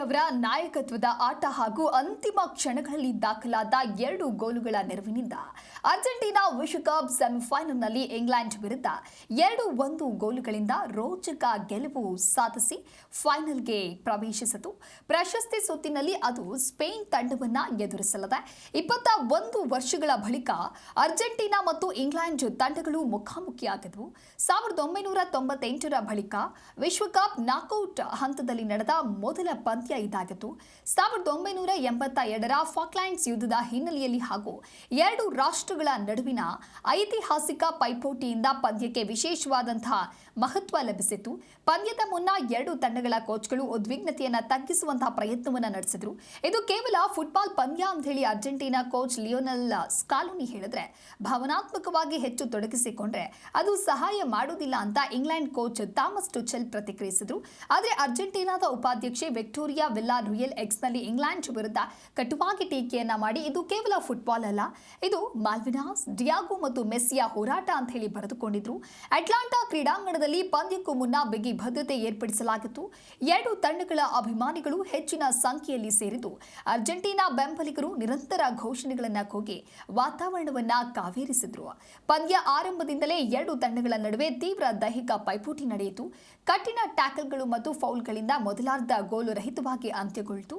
ಅವರ ನಾಯಕತ್ವದ ಆಟ ಹಾಗೂ ಅಂತಿಮ ಕ್ಷಣಗಳಲ್ಲಿ ದಾಖಲಾದ 2 ಗೋಲುಗಳ ನೆರವಿನಿಂದ ಅರ್ಜೆಂಟೀನಾ ವಿಶ್ವಕಪ್ ಸೆಮಿಫೈನಲ್ನಲ್ಲಿ ಇಂಗ್ಲೆಂಡ್ ವಿರುದ್ಧ 2-1 ಗೋಲುಗಳಿಂದ ರೋಚಕ ಗೆಲುವು ಸಾಧಿಸಿ ಫೈನಲ್ಗೆ ಪ್ರವೇಶಿಸಿತು. ಪ್ರಶಸ್ತಿ ಸುತ್ತಿನಲ್ಲಿ ಅದು ಸ್ಪೇನ್ ತಂಡವನ್ನು ಎದುರಿಸಲಿದೆ. 21 ವರ್ಷಗಳ ಬಳಿಕ ಅರ್ಜೆಂಟೀನಾ ಮತ್ತು ಇಂಗ್ಲೆಂಡ್ ತಂಡಗಳು ಮುಖಾಮುಖಿಯಾಗಿದ್ದವು. 1998ರ ಬಳಿಕ ವಿಶ್ವಕಪ್ ನಾಕೌಟ್ ಹಂತದಲ್ಲಿ ನಡೆದ ಮೊದಲ ಪಂದ್ಯ ಇದಾಗಿತ್ತು. 1982ರ ಫಾಕ್ಲ್ಯಾಂಡ್ಸ್ ಯುದ್ಧದ ಹಿನ್ನೆಲೆಯಲ್ಲಿ ಹಾಗೂ 2 ರಾಷ್ಟ್ರಗಳ ನಡುವಿನ ಐತಿಹಾಸಿಕ ಪೈಪೋಟಿಯಿಂದ ಪಂದ್ಯಕ್ಕೆ ವಿಶೇಷವಾದಂತಹ ಮಹತ್ವ ಲಭಿಸಿತ್ತು. ಪಂದ್ಯದ ಮುನ್ನ 2 ತಂಡಗಳ ಕೋಚ್ಗಳು ಉದ್ವಿಗ್ನತೆಯನ್ನು ತಗ್ಗಿಸುವಂತಹ ಪ್ರಯತ್ನವನ್ನು ನಡೆಸಿದ್ರು. ಇದು ಕೇವಲ ಫುಟ್ಬಾಲ್ ಪಂದ್ಯ ಅಂತ ಹೇಳಿ ಅರ್ಜೆಂಟೀನಾ ಕೋಚ್ ಲಿಯೋನೆಲ್ ಸ್ಕಾಲೋನಿ ಹೇಳಿದ್ರೆ, ಭಾವನಾತ್ಮಕವಾಗಿ ಹೆಚ್ಚು ತೊಡಗಿಸಿಕೊಂಡ್ರೆ ಅದು ಸಹಾಯ ಮಾಡುವುದಿಲ್ಲ ಅಂತ ಇಂಗ್ಲೆಂಡ್ ಕೋಚ್ ಥಾಮಸ್ ಟುಚೆಲ್ ಪ್ರತಿಕ್ರಿಯಿಸಿದ್ರು. ಆದರೆ ಅರ್ಜೆಂಟೀನಾದ ಉಪಾಧ್ಯಕ್ಷೆ ವಿಕ್ಟೋರಿಯಾ ವಿಲ್ಲಾ ರುಯಲ್ ಎಕ್ಸ್ನಲ್ಲಿ ಇಂಗ್ಲೆಂಡ್ ವಿರುದ್ಧ ಕಟುವಾಗಿ ಟೀಕೆಯನ್ನ ಮಾಡಿ, ಇದು ಕೇವಲ ಫುಟ್ಬಾಲ್ ಅಲ್ಲ, ಇದು ಮಾಲ್ವಿನಾಸ್, ಡಿಯಾಗೋ ಮತ್ತು ಮೆಸ್ಸಿಯ ಹೋರಾಟ ಅಂತ ಹೇಳಿ ಬರೆದುಕೊಂಡಿದ್ರು. ಅಟ್ಲಾಂಟಾ ಕ್ರೀಡಾಂಗಣದಲ್ಲಿ ಪಂದ್ಯಕ್ಕೂ ಮುನ್ನ ಬಿಗಿ ಭದ್ರತೆ ಏರ್ಪಡಿಸಲಾಗಿತ್ತು. 2 ತಂಡಗಳ ಅಭಿಮಾನಿಗಳು ಹೆಚ್ಚಿನ ಸಂಖ್ಯೆಯಲ್ಲಿ ಸೇರಿದ್ದು ಅರ್ಜೆಂಟೀನಾ ಬೆಂಬಲಿಗರು ನಿರಂತರ ಘೋಷಣೆಗಳನ್ನ ಕೂಗಿ ವಾತಾವರಣವನ್ನ ಕಾವೇರಿಸಿದ್ರು. ಪಂದ್ಯ ಆರಂಭದಿಂದಲೇ 2 ತಂಡಗಳ ನಡುವೆ ತೀವ್ರ ದೈಹಿಕ ಪೈಪೋಟಿ ನಡೆಯಿತು. ಕಠಿಣ ಟ್ಯಾಕಲ್ಗಳು ಮತ್ತು ಫೌಲ್ಗಳಿಂದ ಮೊದಲಾರ್ಧ ಗೋಲು ರಹಿತವಾಗಿ ಅಂತ್ಯಗೊಳ್ಳಿತು.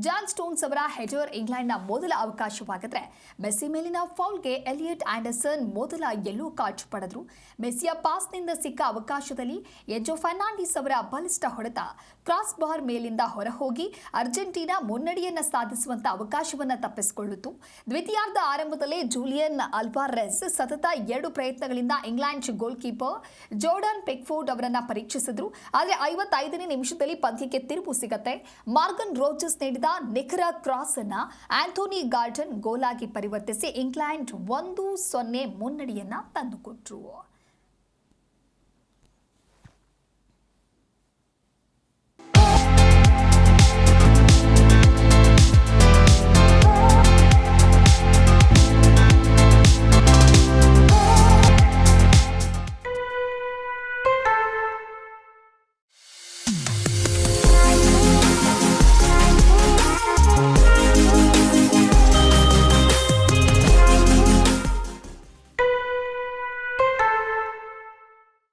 ಜಾನ್ ಸ್ಟೋನ್ಸ್ ಅವರ ಹೆಡರ್ ಇಂಗ್ಲೆಂಡ್ನ ಮೊದಲ ಅವಕಾಶವಾಗಿದ್ರೆ, ಮೆಸ್ಸಿ ಮೇಲಿನ ಫೌಲ್ಗೆ ಎಲಿಯಟ್ ಆಂಡರ್ಸನ್ ಮೊದಲ ಯೆಲ್ಲೋ ಕಾರ್ಡ್ ಪಡೆದರು. ಮೆಸ್ಸಿಯ ಪಾಸ್ನಿಂದ ಸಿಕ್ಕ ಅವಕಾಶದಲ್ಲಿ ಎಜೋ ಫರ್ನಾಂಡಿಸ್ ಅವರ ಬಲಿಷ್ಠ ಹೊಡೆತ ಕ್ರಾಸ್ ಬಾರ್ ಮೇಲಿಂದ ಹೊರಹೋಗಿ ಅರ್ಜೆಂಟೀನಾ ಮುನ್ನಡೆಯನ್ನು ಸಾಧಿಸುವಂತ ಅವಕಾಶವನ್ನು ತಪ್ಪಿಸಿಕೊಳ್ಳಿತು. ದ್ವಿತೀಯಾರ್ಧ ಆರಂಭದಲ್ಲೇ ಜೂಲಿಯನ್ ಅಲ್ವಾರೆಸ್ ಸತತ 2 ಪ್ರಯತ್ನಗಳಿಂದ ಇಂಗ್ಲೆಂಡ್ ಗೋಲ್ ಕೀಪರ್ ಜೋರ್ಡನ್ ಪಿಕ್ಫೋರ್ಡ್ ಅವರನ್ನ ಪರೀಕ್ಷಿಸಿದ್ರು. ಆದರೆ 55ನೇ ನಿಮಿಷದಲ್ಲಿ ಪಂದ್ಯಕ್ಕೆ ತಿರುವು ಸಿಗತ್ತೆ. ಮಾರ್ಗನ್ ರೋಜರ್ಸ್ ನೀಡಿದ ನಿಖರ ಕ್ರಾಸ್ ಅನ್ನ ಆಂಥೋನಿ ಗಾರ್ಡನ್ ಗೋಲಾಗಿ ಪರಿವರ್ತಿಸಿ ಇಂಗ್ಲೆಂಡ್ 1-0 ಮುನ್ನಡೆಯನ್ನ ತಂದುಕೊಟ್ರು.